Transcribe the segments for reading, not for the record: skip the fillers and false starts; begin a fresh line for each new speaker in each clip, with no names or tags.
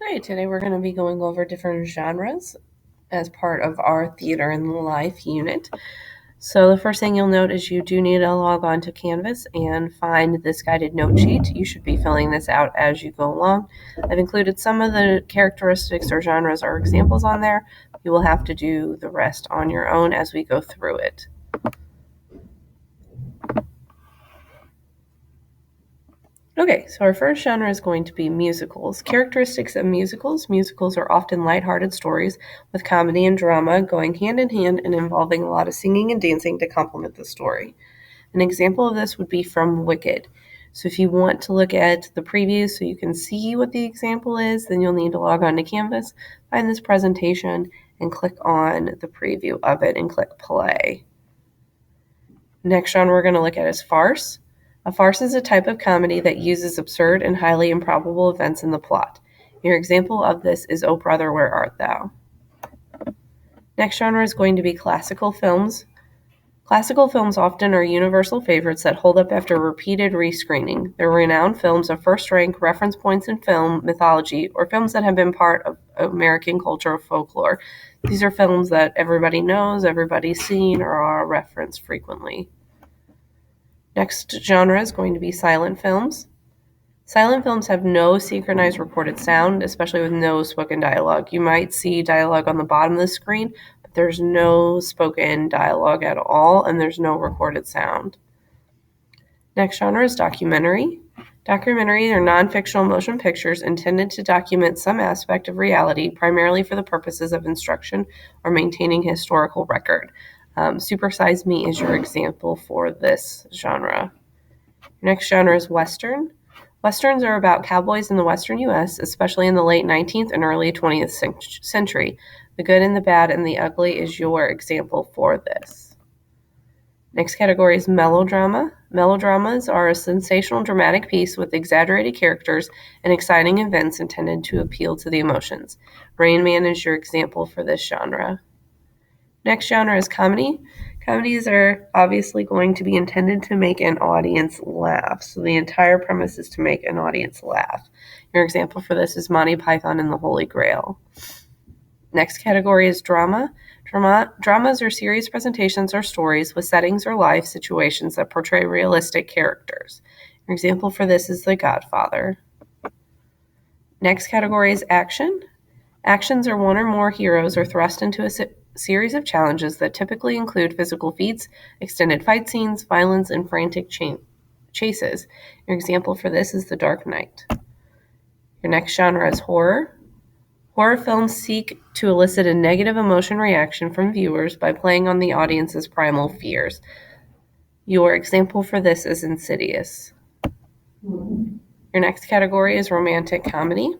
Alright, today we're going to be going over different genres as part of our Theater and Life unit. So the first thing you'll note is you do need to log on to Canvas and find this guided note sheet. You should be filling this out as you go along. I've included some of the characteristics or genres or examples on there. You will have to do the rest on your own as we go through it. Okay, so our first genre is going to be musicals. Characteristics of musicals. Musicals are often lighthearted stories with comedy and drama going hand in hand and involving a lot of singing and dancing to complement the story. An example of this would be from Wicked. So if you want to look at the preview so you can see what the example is, then you'll need to log on to Canvas, find this presentation, and click on the preview of it and click play. Next genre we're going to look at is farce. A farce is a type of comedy that uses absurd and highly improbable events in the plot. Your example of this is O Brother, Where Art Thou? Next genre is going to be classical films. Classical films often are universal favorites that hold up after repeated rescreening. They're renowned films of first-rank reference points in film mythology or films that have been part of American culture or folklore. These are films that everybody knows, everybody's seen, or are referenced frequently. Next genre is going to be silent films. Silent films have no synchronized recorded sound, especially with no spoken dialogue. You might see dialogue on the bottom of the screen, but there's no spoken dialogue at all, and there's no recorded sound. Next genre is documentary. Documentaries are non-fictional motion pictures intended to document some aspect of reality, primarily for the purposes of instruction or maintaining historical record. Super Size Me is your example for this genre. Next genre is Western. Westerns are about cowboys in the western U.S., especially in the late 19th and early 20th century. The good and the bad and the ugly is your example for this. Next category is melodrama. Melodramas are a sensational dramatic piece with exaggerated characters and exciting events intended to appeal to the emotions. Rain Man is your example for this genre. Next genre is comedy. Comedies are obviously going to be intended to make an audience laugh. So the entire premise is to make an audience laugh. Your example for this is Monty Python and the Holy Grail. Next category is drama. Dramas are series presentations or stories with settings or life situations that portray realistic characters. Your example for this is The Godfather. Next category is action. Actions are one or more heroes are thrust into a series of challenges that typically include physical feats, extended fight scenes, violence, and frantic chases. Your example for this is The Dark Knight. Your next genre is horror. Horror films seek to elicit a negative emotion reaction from viewers by playing on the audience's primal fears. Your example for this is Insidious. Your next category is romantic comedy.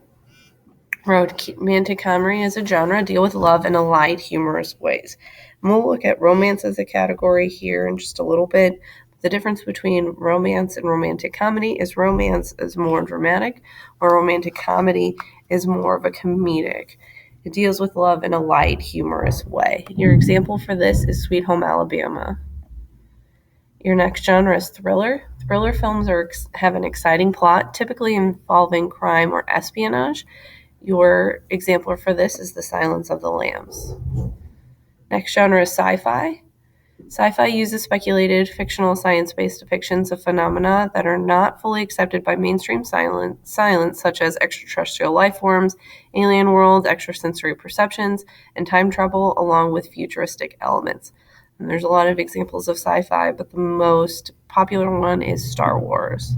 Romantic comedy is a genre deal with love in a light, humorous ways. And we'll look at romance as a category here in just a little bit. The difference between romance and romantic comedy is romance is more dramatic, or romantic comedy is more of a comedic. It deals with love in a light, humorous way. Your example for this is Sweet Home Alabama. Your next genre is thriller. Thriller films have an exciting plot, typically involving crime or espionage. Your example for this is The Silence of the Lambs. Next genre is sci-fi. Sci-fi uses speculated, fictional, science-based depictions of phenomena that are not fully accepted by mainstream science, such as extraterrestrial life forms, alien worlds, extrasensory perceptions, and time travel, along with futuristic elements. And there's a lot of examples of sci-fi, but the most popular one is Star Wars.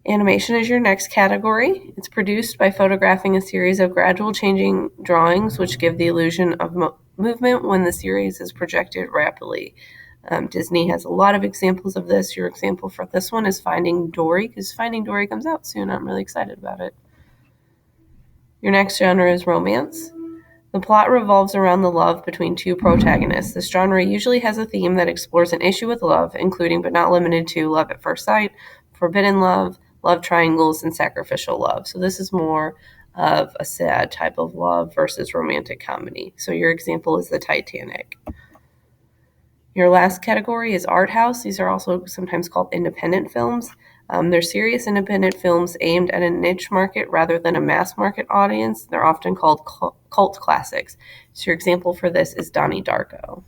Animation is your next category. It's produced by photographing a series of gradual changing drawings which give the illusion of movement when the series is projected rapidly. Disney has a lot of examples of this. Your example for this one is Finding Dory, because Finding Dory comes out soon. I'm really excited about it. Your next genre is romance. The plot revolves around the love between two protagonists. This genre usually has a theme that explores an issue with love, including but not limited to love at first sight, forbidden love, love triangles, and sacrificial love. So this is more of a sad type of love versus romantic comedy. So your example is The Titanic. Your last category is art house. These are also sometimes called independent films. They're serious independent films aimed at a niche market rather than a mass market audience. They're often called cult classics. So your example for this is Donnie Darko.